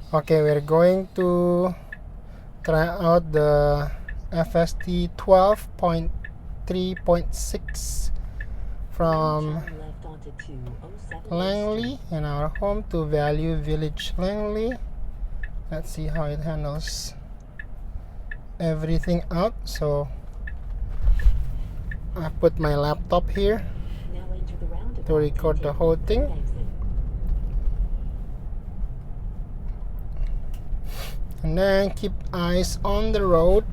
Okay, we're going to try out the FSD 12.3.6 from Langley in our home to Value Village Langley. Let's see how it handles everything out. So I put my laptop here to record the whole thing. And then keep eyes on the road.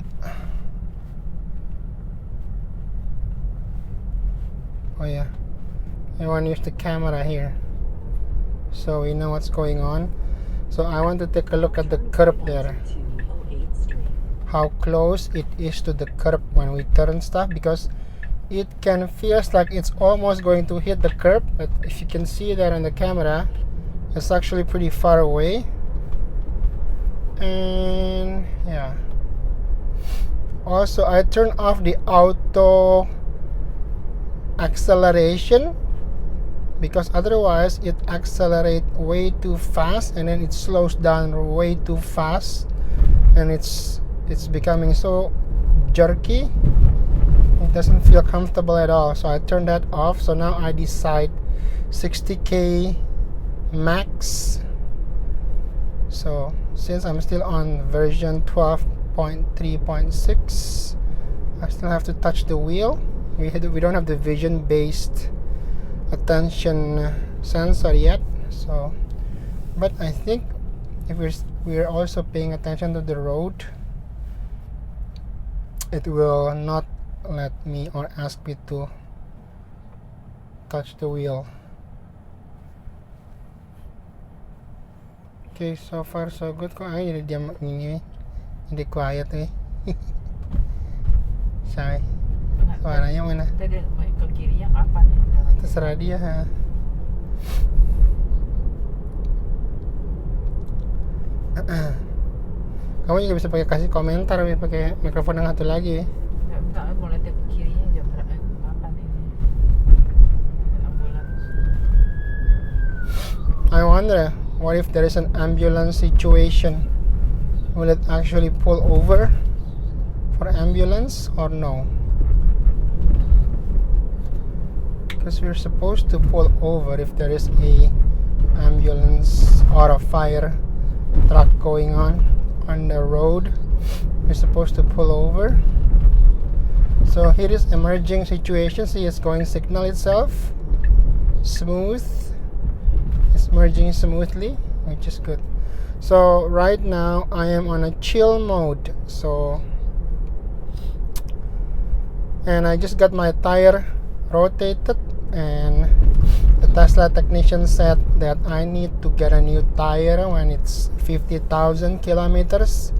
Oh yeah, I want to use the camera here so we know what's going on. So I want to take a look at the curb there, how close it is to the curb when we turn stuff, because it can feels like it's almost going to hit the curb, but if you can see that on the camera, it's actually pretty far away. And yeah, also I turned off the auto acceleration because otherwise it accelerates way too fast and then it slows down way too fast, and it's becoming so jerky. It doesn't feel comfortable at all, so I turned that off. So now I decide 60k max. So since I'm still on version 12.3.6, I still have to touch the wheel. We don't have the vision based attention sensor yet, so but I think if we're also paying attention to the road, it will not let me or ask me to touch the wheel. Okay, so far so good. Kok ay diam ini jadi quiet eh. Say. Suaranya mana? Tadi ke kirinya kapan ya? Terserah dia. Ha. Kamu juga bisa kasih komentar pakai mikrofon yang satu lagi. Enggak, mau lihat ke kirinya jam berapa? Kapan ini? Ambulans. I wonder, what if there is an ambulance situation? Will it actually pull over for ambulance or no? Because we're supposed to pull over if there is a ambulance or a fire truck going on the road. We're supposed to pull over. So here is emerging situation. See, it's going signal itself smooth. It's merging smoothly, which is good. So right now I am on a chill mode. So, and I just got my tire rotated, and the Tesla technician said that I need to get a new tire when it's 50,000 kilometers.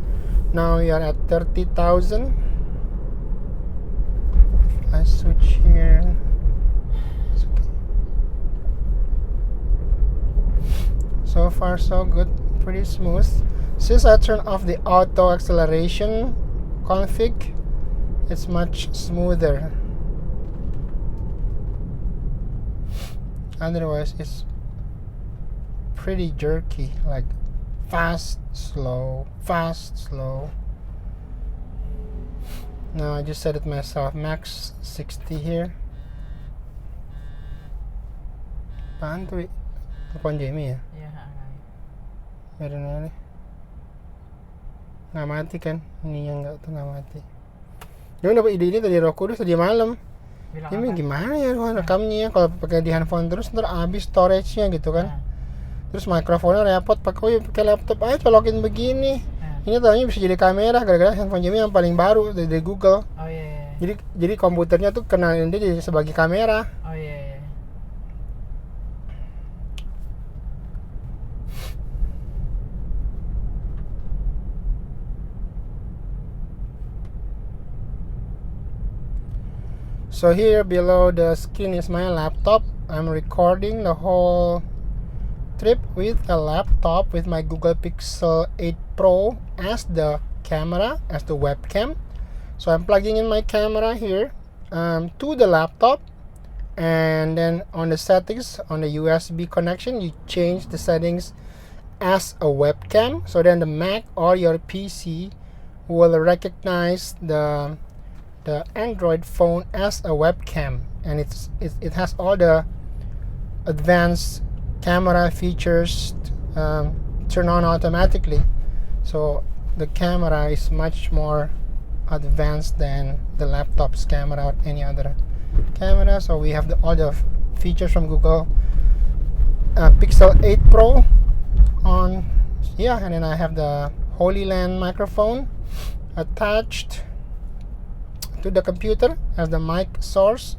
Now we are at 30,000. I switch here. It's okay. So far so good, pretty smooth. Since I turned off the auto acceleration config, it's much smoother. Otherwise it's pretty jerky, like fast, slow, fast, slow. Now I just set it myself, max 60 here. Apaan tuh? Telepon Jamie ya? Iya, Meron na nggak mati kan? Ini yang nggak tuh nggak mati. Dia dapat ide ini tadi Roh Kudus tadi malam. Ini gimana ya rekamnya kalau pakai di handphone terus ntar habis storage-nya gitu kan. Terus mikrofonnya repot, pakai laptop aja colokin begini. Ini tahunya bisa jadi kamera gara-gara handphone Jamie yang paling baru dari Google. Oh iya. Jadi komputernya tuh kenalin dia jadi sebagai kamera. Oh iya. So here below the screen is my laptop. I'm recording the whole trip with a laptop with my Google Pixel 8 Pro as the camera, as the webcam. So I'm plugging in my camera here to the laptop, and then on the settings, on the USB connection, you change the settings as a webcam, so then the Mac or your PC will recognize the Android phone as a webcam, and it has all the advanced camera features turn on automatically. So the camera is much more advanced than the laptop's camera or any other camera. So we have all the features from Google Pixel 8 Pro on, yeah, and then I have the Holy Land microphone attached to the computer as the mic source,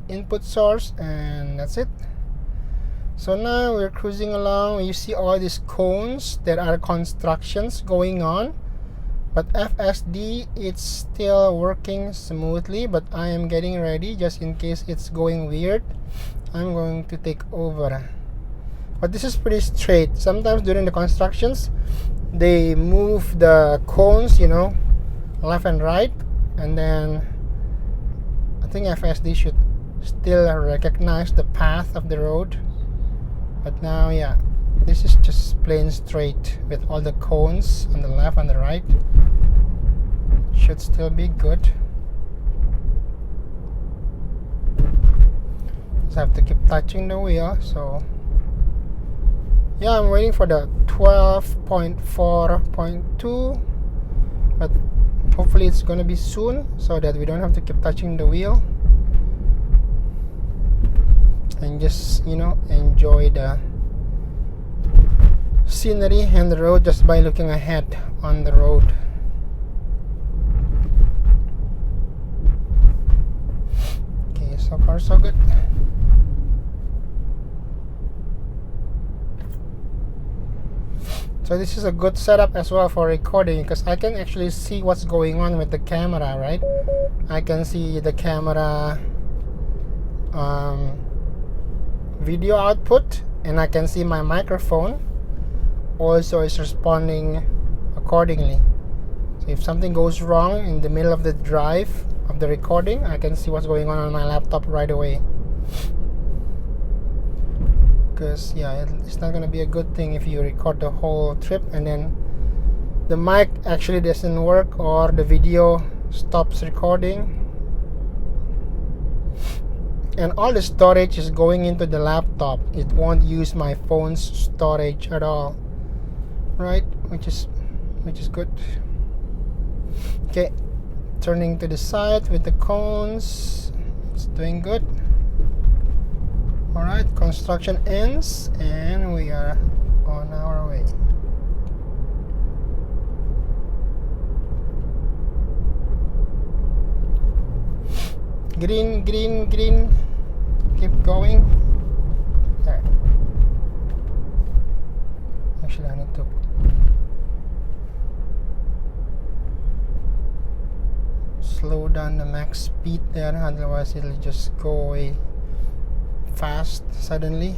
input source, and that's it. So now we're cruising along. You see all these cones. There are constructions going on, but FSD, it's still working smoothly, but I am getting ready just in case it's going weird. I'm going to take over, but this is pretty straight. Sometimes during the constructions they move the cones, left and right, and then I think FSD should still recognize the path of the road. But now, yeah, this is just plain straight with all the cones on the left and the right. Should still be good. Just have to keep touching the wheel. So yeah, I'm waiting for the 12.4.2, but hopefully it's gonna be soon so that we don't have to keep touching the wheel and just enjoy the scenery and the road just by looking ahead on the road. Okay, so far so good. So this is a good setup as well for recording, because I can actually see what's going on with the camera, right? I can see the camera video output, and I can see my microphone also is responding accordingly. So if something goes wrong in the middle of the drive of the recording, I can see what's going on my laptop right away. Because yeah, it's not gonna be a good thing if you record the whole trip and then the mic actually doesn't work or the video stops recording and all the storage is going into the laptop. It won't use my phone's storage at all, right? Which is good. Okay, turning to the side with the cones. It's doing good. Alright, construction ends and we are on our way. Green, green, green. Keep going. There. Actually, I need to slow down the max speed there, otherwise it'll just go away fast suddenly.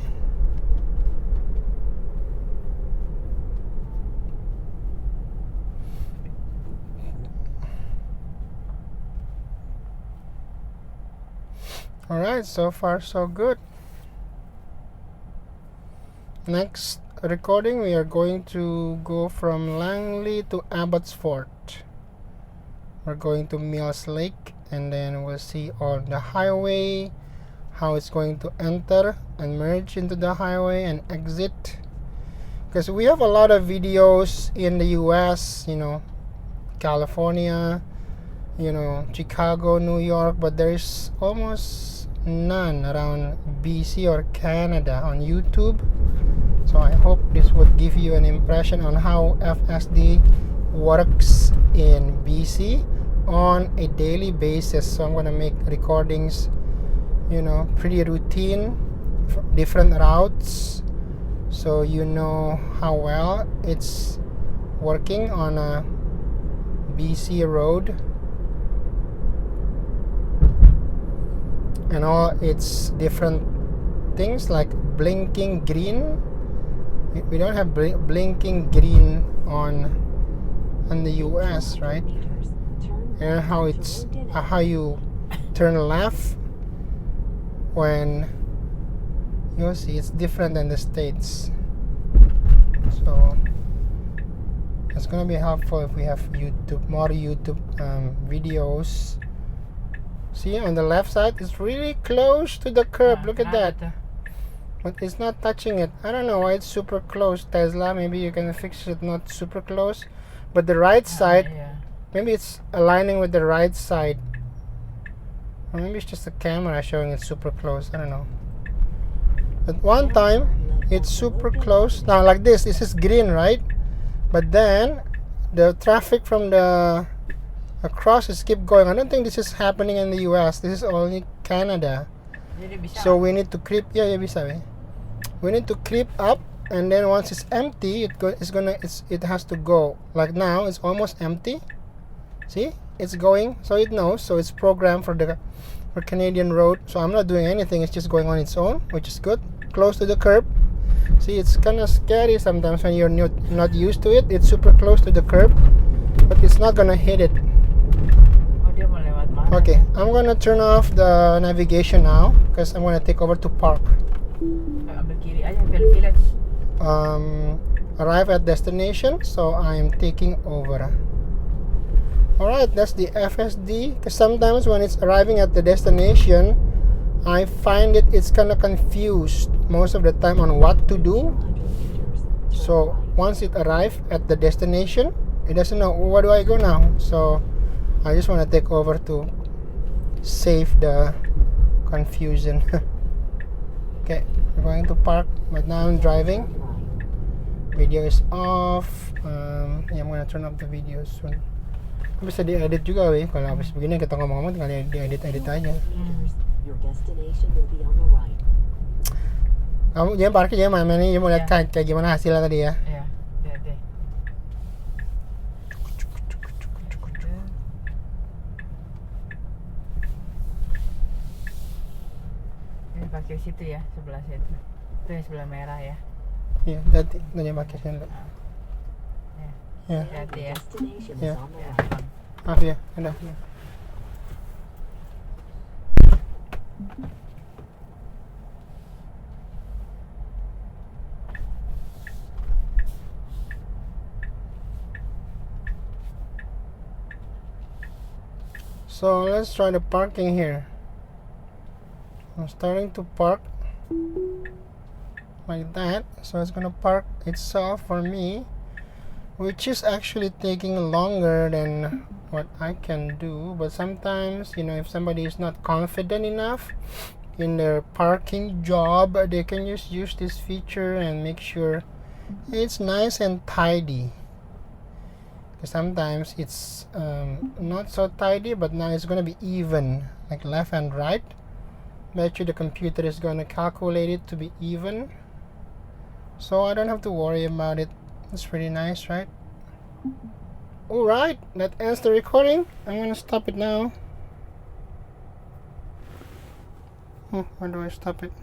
Alright, so far so good. Next recording, we are going to go from Langley to Abbotsford. We're going to Mills Lake, and then we'll see on the highway how it's going to enter and merge into the highway and exit. Because we have a lot of videos in the US, California, Chicago, New York, but there's almost none around BC or Canada on YouTube. So I hope this would give you an impression on how FSD works in BC on a daily basis. So I'm gonna make recordings, pretty routine, different routes, so you know how well it's working on a BC road and all its different things like blinking green. We don't have blinking green on the US, right? And how you turn left when you'll see it's different than the States. gonna be helpful if we have more YouTube videos. See, on the left side, it's really close to the curb. Look at that. But it's not touching it. I don't know why it's super close. Tesla, maybe you can fix it not super close. But the right side, maybe it's aligning with the right side. Or maybe it's just the camera showing it super close. I don't know. At one time, it's super close. Now like this is green, right? But then the traffic from the across is keep going. I don't think this is happening in the US. This is only Canada. So we need to creep. Yeah, bisa. We need to creep up, and then once it's empty, it has to go. Like now, it's almost empty. See, it's going, so it knows. So it's programmed for Canadian road. So I'm not doing anything. It's just going on its own, which is good. Close to the curb. See, it's kind of scary sometimes when you're not used to it. It's super close to the curb, but it's not gonna hit it. Okay, I'm gonna turn off the navigation now because I'm gonna take over to park. Arrive at destination, so I'm taking over. Alright, that's the FSD. Because sometimes when it's arriving at the destination, I find it's kind of confused most of the time on what to do. So once it arrives at the destination, it doesn't know where do I go now. So I just want to take over to save the confusion. Okay, we're going to park, but now I'm driving. Video is off. Yeah, I'm gonna turn off the video soon. Bisa diedit juga weh. Kalau habis begini kita ngomong-ngomong tinggal diedit aja. Your destination will be on the right. Kamu jangan parkir, jangan main-main ini. Mau lihat kayak gimana hasilnya tadi ya. Iya, lihat deh. Ini parkir situ ya, sebelah situ. Itu yang sebelah merah ya. Iya, tadi jangan parkir sini. Ya. Hati ya. Destination Yeah. is on the right. Maaf ya, udah. So let's try the parking here. I'm starting to park like that, so it's gonna park itself for me, which is actually taking longer than what I can do. But sometimes, if somebody is not confident enough in their parking job, they can just use this feature and make sure it's nice and tidy. Because sometimes it's not so tidy, but now it's gonna be even, like left and right. Bet you the computer is gonna calculate it to be even, so I don't have to worry about it. It's pretty nice, right? Alright, that ends the recording. I'm gonna stop it now. Where do I stop it?